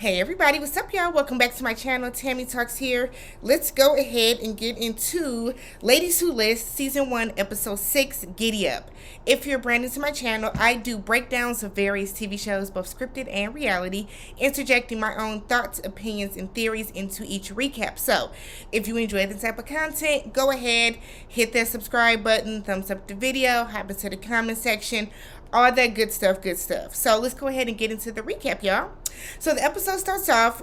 Hey everybody, what's up y'all? Welcome back to my channel, TammyTalks here. Let's go ahead and get into Ladies Who List Season 1, Episode 6, Giddy Up. If you're brand new to my channel, I do breakdowns of various TV shows, both scripted and reality, interjecting my own thoughts, opinions, and theories into each recap. So, if you enjoy this type of content, go ahead, hit that subscribe button, thumbs up the video, hop into the comment section, all that good stuff. So let's go ahead and get into the recap, y'all. So the episode starts off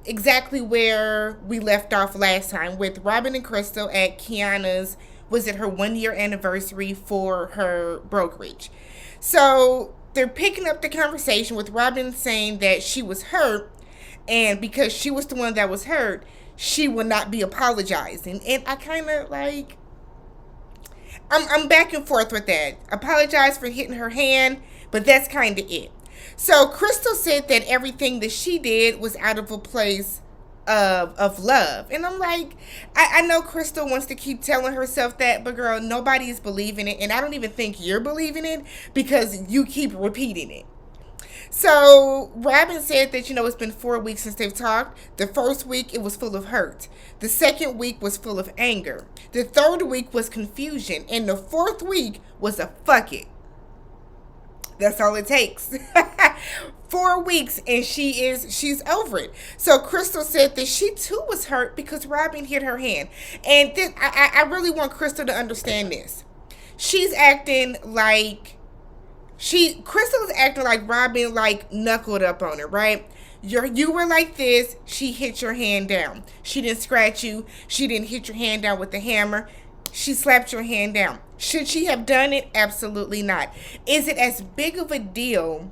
exactly where we left off last time, with Robin and Cristyl at Kiana's, was it her 1 year anniversary for her brokerage. So they're picking up the conversation with Robin saying that she was hurt, and because she was the one that was hurt, she will not be apologizing. And I kind of like, I'm back and forth with that. Apologize for hitting her hand, but that's kind of it. So Cristyl said that everything that she did was out of a place of love. And I'm like, I know Cristyl wants to keep telling herself that, but girl, nobody is believing it. And I don't even think you're believing it because you keep repeating it. So Robin said that, it's been 4 weeks since they've talked. The first week, it was full of hurt. The second week was full of anger. The third week was confusion. And the fourth week was a fuck it. That's all it takes. 4 weeks and she's over it. So Cristyl said that she too was hurt because Robin hit her hand. And then I really want Cristyl to understand this. She's acting like Cristyl is acting like Robin knuckled up on her, right? You were like this, she hit your hand down. She didn't scratch you, she didn't hit your hand down with the hammer. She slapped your hand down. Should she have done it? Absolutely not. Is it as big of a deal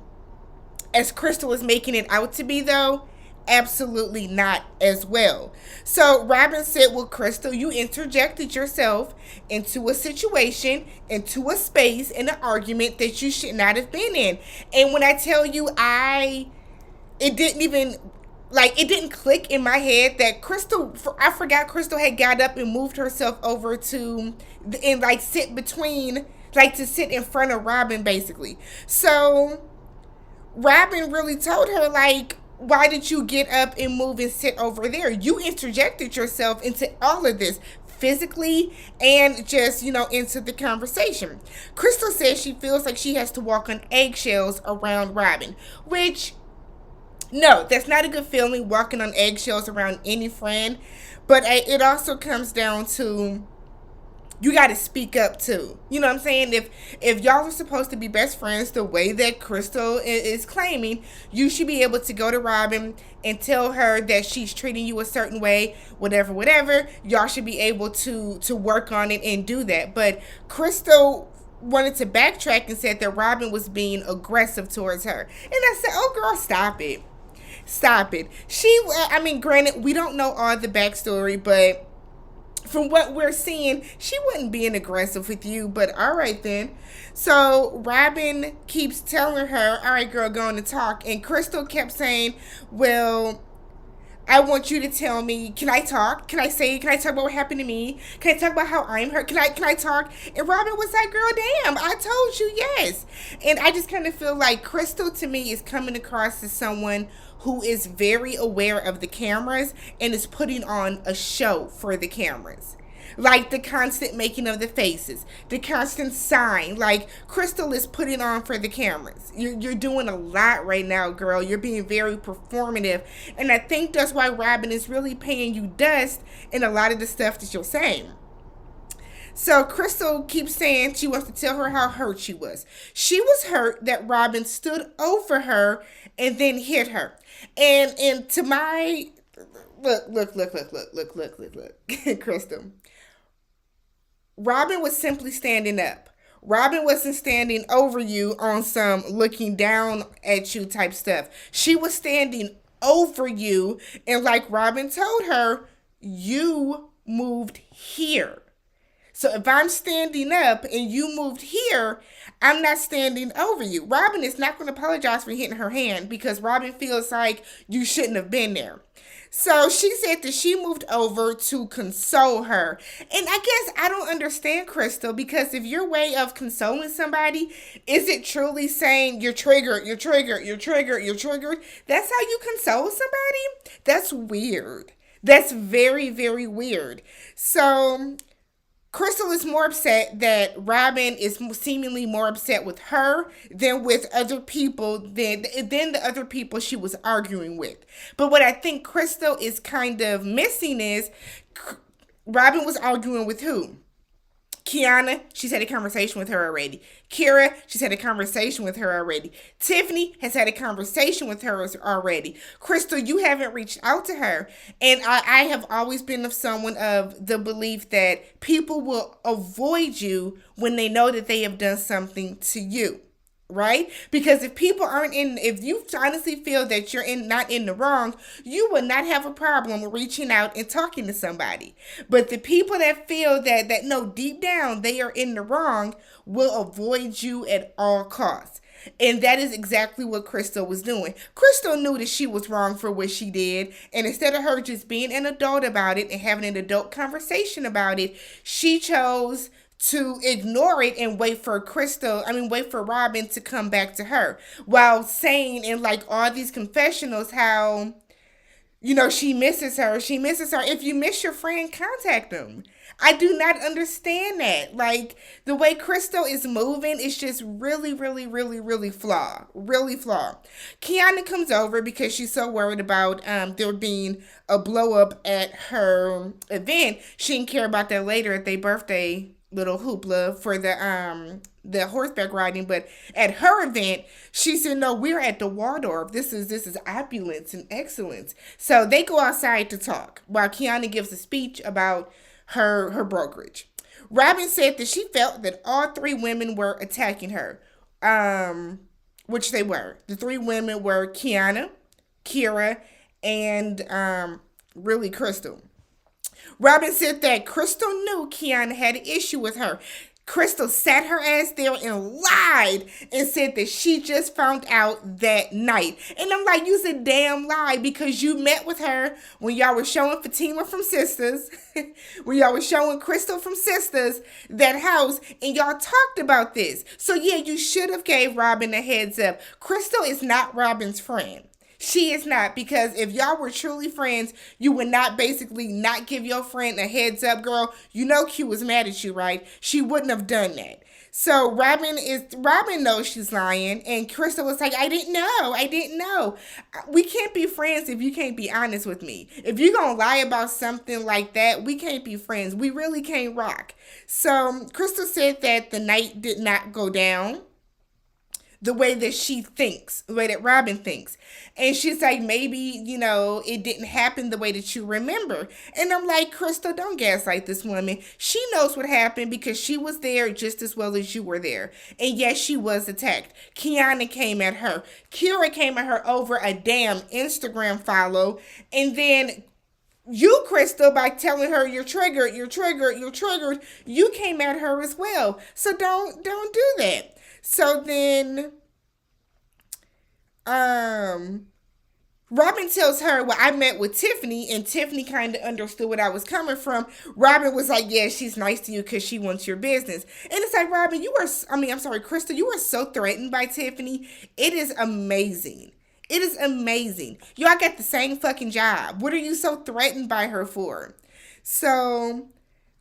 as Cristyl is making it out to be, though? Absolutely not as well. So Robin said, well, Cristyl, you interjected yourself into a situation, into a space, in an argument that you should not have been in. And when I tell you, it didn't click in my head that I forgot Cristyl had got up and moved herself over to sit in front of Robin, basically. So Robin really told her, why did you get up and move and sit over there? You interjected yourself into all of this, physically and just, into the conversation. Cristyl says she feels like she has to walk on eggshells around Robin, which, no, that's not a good feeling, walking on eggshells around any friend. But it also comes down to, you got to speak up too. You know what I'm saying? If y'all are supposed to be best friends the way that Cristyl is claiming, you should be able to go to Robin and tell her that she's treating you a certain way, whatever. Y'all should be able to work on it and do that. But Cristyl wanted to backtrack and said that Robin was being aggressive towards her. And I said, oh girl, stop it. Granted, we don't know all the backstory, but from what we're seeing, she wasn't being aggressive with you, but all right then. So Robin keeps telling her, all right, girl, go on and talk. And Cristyl kept saying, well, I want you to tell me, can I talk? Can I talk about what happened to me? Can I talk about how I'm hurt? Can I talk? And Robin was like, girl, damn, I told you yes. And I just kind of feel like Cristyl to me is coming across as someone who is very aware of the cameras and is putting on a show for the cameras. Like the constant making of the faces, the constant sign, like Cristyl is putting on for the cameras. You're doing a lot right now, girl. You're being very performative. And I think that's why Robin is really paying you dust in a lot of the stuff that you're saying. So Cristyl keeps saying she wants to tell her how hurt she was. She was hurt that Robin stood over her and then hit her. And to my look, Cristyl. Robin was simply standing up. Robin wasn't standing over you on some looking down at you type stuff. She was standing over you, and like Robin told her, you moved here. So if I'm standing up and you moved here, I'm not standing over you. Robin is not going to apologize for hitting her hand because Robin feels like you shouldn't have been there. So she said that she moved over to console her. And I guess I don't understand, Cristyl, because if your way of consoling somebody is it truly saying you're triggered, you're triggered, you're triggered, you're triggered, that's how you console somebody? That's weird. That's very, very weird. So Cristyl is more upset that Robin is seemingly more upset with her than with other people than the other people she was arguing with. But what I think Cristyl is kind of missing is Robin was arguing with who? Kiana, she's had a conversation with her already. Kira, she's had a conversation with her already. Tiffany has had a conversation with her already. Cristyl, you haven't reached out to her. And I have always been of someone of the belief that people will avoid you when they know that they have done something to you. Right? Because if you honestly feel that not in the wrong, you will not have a problem reaching out and talking to somebody. But the people that feel that know deep down they are in the wrong will avoid you at all costs. And that is exactly what Cristyl was doing. Cristyl knew that she was wrong for what she did. And instead of her just being an adult about it and having an adult conversation about it, she chose to ignore it and wait for Robin to come back to her while saying in like all these confessionals how, she misses her. She misses her. If you miss your friend, contact them. I do not understand that. Like the way Cristyl is moving is just really, really, really, really flawed. Really flawed. Kiana comes over because she's so worried about there being a blow up at her event. She didn't care about that later at their birthday little hoopla for the horseback riding, but at her event she said, no, we're at the Waldorf, this is opulence and excellence. So they go outside to talk while Kiana gives a speech about her brokerage. Robin said that she felt that all three women were attacking her, which they were. The three women were Kiana, Kira, and really Cristyl. Robin said that Cristyl knew Kiana had an issue with her. Cristyl sat her ass there and lied and said that she just found out that night. And I'm like, you's a damn lie, because you met with her when y'all were showing Fatima from Sisters, when y'all were showing Cristyl from Sisters that house, and y'all talked about this. So yeah, you should have gave Robin a heads up. Cristyl is not Robin's friend. She is not, because if y'all were truly friends, you would not basically not give your friend a heads up, girl. You know Q was mad at you, right? She wouldn't have done that. So Robin knows she's lying, and Cristyl was like, I didn't know. We can't be friends if you can't be honest with me. If you're gonna lie about something like that, we can't be friends. We really can't rock. So Cristyl said that the night did not go down the way that she thinks, the way that Robin thinks. And she's like, maybe, it didn't happen the way that you remember. And I'm like, Cristyl, don't gaslight this woman. She knows what happened because she was there just as well as you were there. And yes, she was attacked. Kiana came at her. Kira came at her over a damn Instagram follow. And then you, Cristyl, by telling her you're triggered, you came at her as well. So don't do that. So then, Robin tells her, well, I met with Tiffani, and Tiffani kind of understood what I was coming from. Robin was like, yeah, she's nice to you because she wants your business. And it's like, Robin, Cristyl, you are so threatened by Tiffani. It is amazing. It is amazing. Y'all got the same fucking job. What are you so threatened by her for? So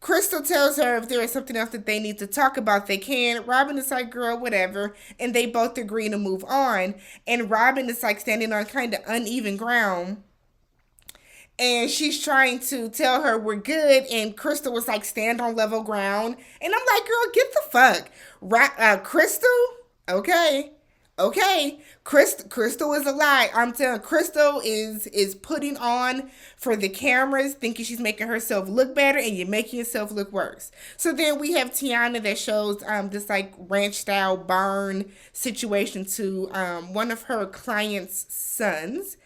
Cristyl tells her if there is something else that they need to talk about, they can. Robin is like, girl, whatever. And they both agree to move on. And Robin is like standing on kind of uneven ground. And she's trying to tell her we're good. And Cristyl was like, stand on level ground. And I'm like, girl, get the fuck. Cristyl? Okay. Cristyl is a lie. I'm telling Cristyl is putting on for the cameras, thinking she's making herself look better, and you're making yourself look worse. So then we have Tiana that shows this like ranch style barn situation to one of her clients' sons.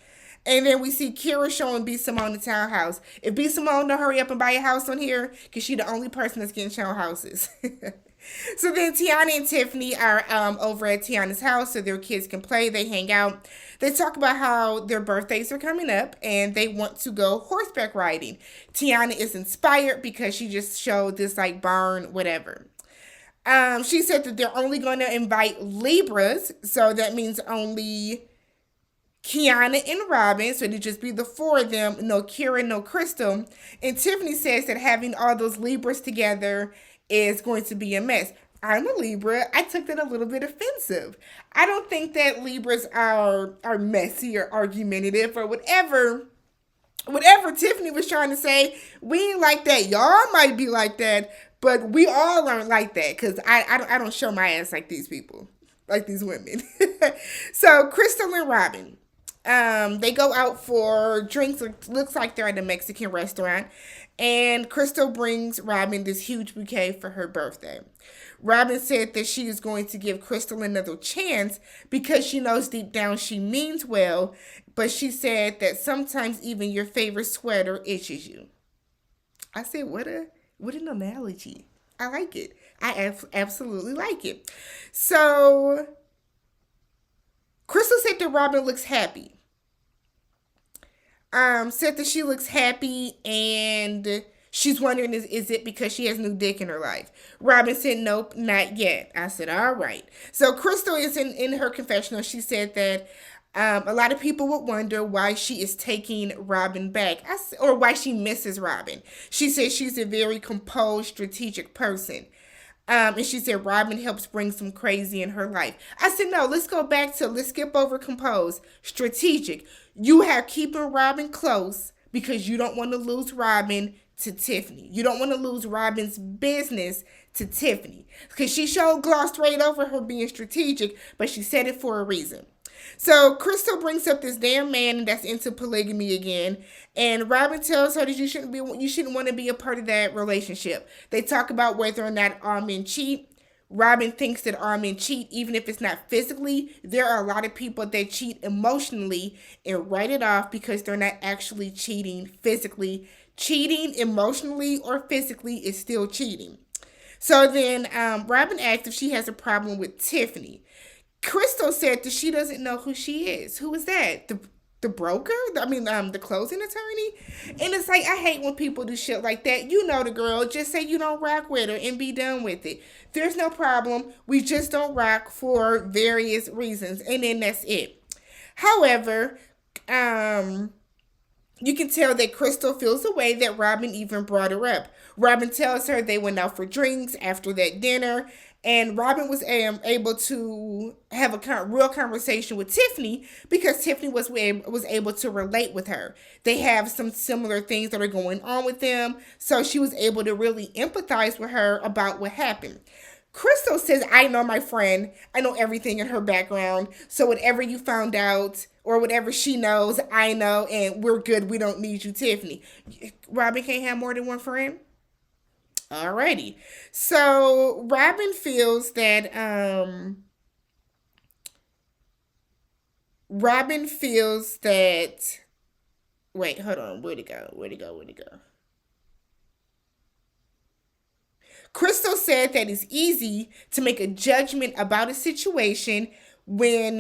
And then we see Kira showing B. Simone the townhouse. If B. Simone don't hurry up and buy a house on here, because she the only person that's getting shown houses. So then Tiana and Tiffany are over at Tiana's house so their kids can play. They hang out. They talk about how their birthdays are coming up and they want to go horseback riding. Tiana is inspired because she just showed this like barn, whatever. She said that they're only going to invite Libras, so that means only Kiana and Robin, so it'd just be the four of them, no Kira, no Cristyl. And Tiffany says that having all those Libras together is going to be a mess. I'm a Libra. I took that a little bit offensive. I don't think that Libras are messy or argumentative or whatever. Whatever Tiffany was trying to say, we ain't like that. Y'all might be like that, but we all aren't like that because I don't show my ass like these people, like these women. So Cristyl and Robin. They go out for drinks. It looks like they're at a Mexican restaurant. And Cristyl brings Robin this huge bouquet for her birthday. Robin said that she is going to give Cristyl another chance because she knows deep down she means well. But she said that sometimes even your favorite sweater itches you. I said, what an analogy. I like it. I absolutely like it. So Cristyl said that Robin looks happy. Said that she looks happy and she's wondering is it because she has new dick in her life. Robin said nope, not yet. I said all right. So Cristyl is in her confessional. She said that a lot of people would wonder why she is taking Robin back or why she misses Robin. She said she's a very composed, strategic person. And she said Robin helps bring some crazy in her life. I said, no, let's skip over composed. Strategic. You have keeping Robin close because you don't want to lose Robin to Tiffany. You don't want to lose Robin's business to Tiffany. Because she glossed right over her being strategic, but she said it for a reason. So Cristyl brings up this damn man that's into polygamy again, and Robin tells her that you shouldn't want to be a part of that relationship. They talk about whether or not all men cheat. Robin thinks that all men cheat, even if it's not physically. There are a lot of people that cheat emotionally and write it off because they're not actually cheating physically. Cheating emotionally or physically is still cheating. So then Robin asked if she has a problem with Tiffany. Cristyl said that she doesn't know who she is. Who is that? The broker? The closing attorney? And it's like, I hate when people do shit like that. You know the girl. Just say you don't rock with her and be done with it. There's no problem. We just don't rock for various reasons. And then that's it. However, you can tell that Cristyl feels the way that Robin even brought her up. Robin tells her they went out for drinks after that dinner. And Robin was able to have a real conversation with Tiffany because Tiffany was able to relate with her. They have some similar things that are going on with them. So she was able to really empathize with her about what happened. Cristyl says, I know my friend. I know everything in her background. So whatever you found out or whatever she knows, I know. And we're good. We don't need you, Tiffany. Robin can't have more than one friend? Alrighty. So Robin feels that wait, hold on, where'd it go? Cristyl said that it's easy to make a judgment about a situation when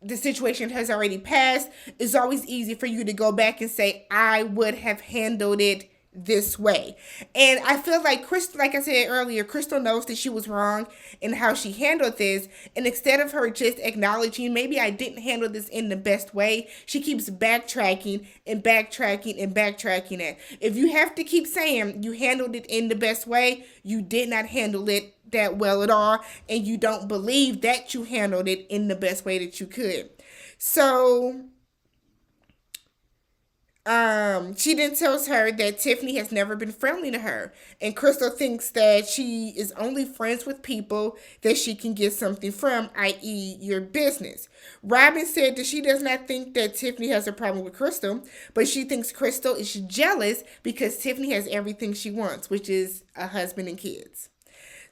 the situation has already passed. It's always easy for you to go back and say, I would have handled it this way. And I feel like Cristyl, like I said earlier, Cristyl knows that she was wrong in how she handled this. And instead of her just acknowledging, maybe I didn't handle this in the best way, she keeps backtracking and backtracking and backtracking it. If you have to keep saying you handled it in the best way, you did not handle it that well at all. And you don't believe that you handled it in the best way that you could. So she then tells her that Tiffany has never been friendly to her. And Cristyl thinks that she is only friends with people that she can get something from, i.e. your business. Robin said that she does not think that Tiffany has a problem with Cristyl, but she thinks Cristyl is jealous because Tiffany has everything she wants, which is a husband and kids.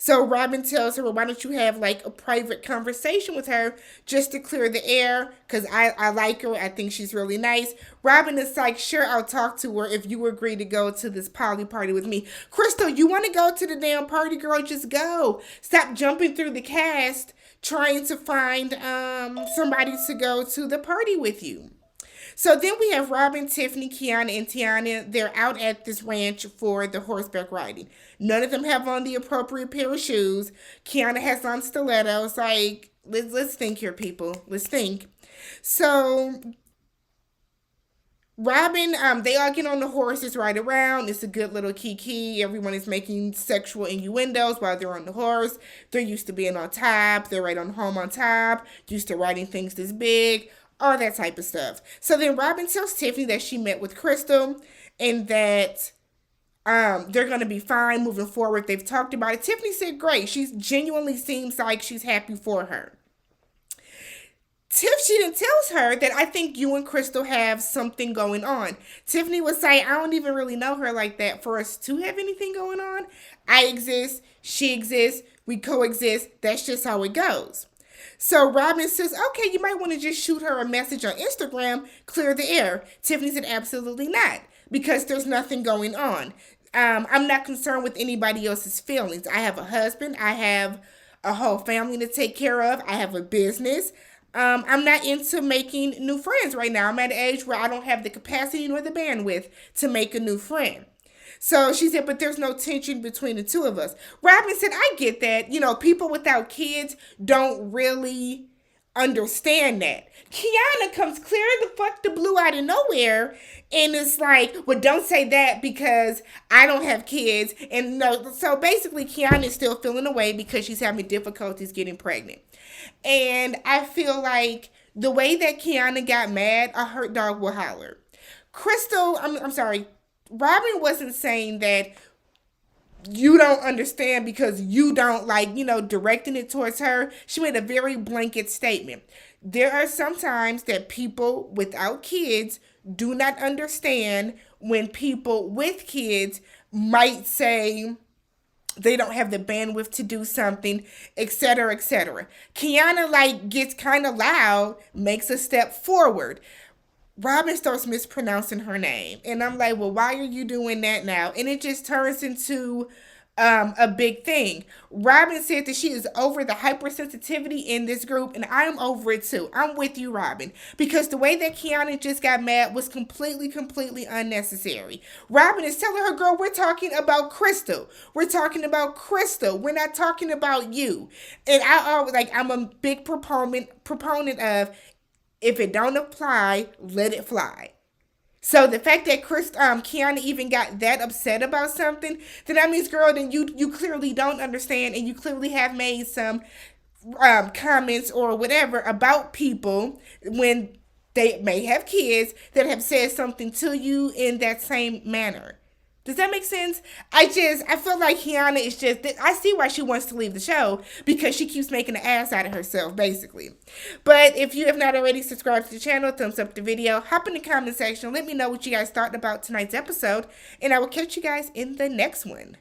So Robin tells her, well, why don't you have like a private conversation with her just to clear the air? Because I like her. I think she's really nice. Robin is like, sure, I'll talk to her if you agree to go to this poly party with me. Cristyl, you want to go to the damn party, girl? Just go. Stop jumping through the cast trying to find somebody to go to the party with you. So then we have Robin, Tiffani, Kiana, and Tiana. They're out at this ranch for the horseback riding. None of them have on the appropriate pair of shoes. Kiana has on stilettos. Like, let's think here, people. Let's think. So Robin, they all get on the horses, ride around. It's a good little kiki. Everyone is making sexual innuendos while they're on the horse. They're used to being on top. They're right on home on top. Used to riding things this big. All that type of stuff. So then Robin tells Tiffani that she met with Cristyl and that they're going to be fine moving forward. They've talked about it. Tiffani said, great. She genuinely seems like she's happy for her. She then tells her that I think you and Cristyl have something going on. Tiffani would say, I don't even really know her like that for us to have anything going on. I exist. She exists. We coexist. That's just how it goes. So Robin says, okay, you might want to just shoot her a message on Instagram, clear the air. Tiffani said, absolutely not, because there's nothing going on. I'm not concerned with anybody else's feelings. I have a husband. I have a whole family to take care of. I have a business. I'm not into making new friends right now. I'm at an age where I don't have the capacity nor the bandwidth to make a new friend. So she said, but there's no tension between the two of us. Robin said, I get that. You know, people without kids don't really understand that. Kiana comes clear the fuck the blue out of nowhere and it's like, well, don't say that because I don't have kids. And no, so basically Kiana is still feeling away because she's having difficulties getting pregnant. And I feel like the way that Kiana got mad, a hurt dog will holler. Cristyl, I'm sorry, Robin wasn't saying that you don't understand because you don't like, directing it towards her. She made a very blanket statement. There are some times that people without kids do not understand when people with kids might say they don't have the bandwidth to do something, etc., etc. Kiana gets kind of loud, makes a step forward. Robin starts mispronouncing her name. And I'm like, well, why are you doing that now? And it just turns into a big thing. Robin said that she is over the hypersensitivity in this group, and I'm over it too. I'm with you, Robin, because the way that Kiana just got mad was completely unnecessary. Robin is telling her, girl, we're talking about Cristyl. We're talking about Cristyl. We're not talking about you. And I'm a big proponent of, if it don't apply, let it fly. So the fact that Kiana even got that upset about something, then that means, girl, then you clearly don't understand, and you clearly have made some comments or whatever about people when they may have kids that have said something to you in that same manner. Does that make sense? I feel like Kiana is just, I see why she wants to leave the show, because she keeps making an ass out of herself, basically. But if you have not already subscribed to the channel, thumbs up the video, hop in the comment section, let me know what you guys thought about tonight's episode, and I will catch you guys in the next one.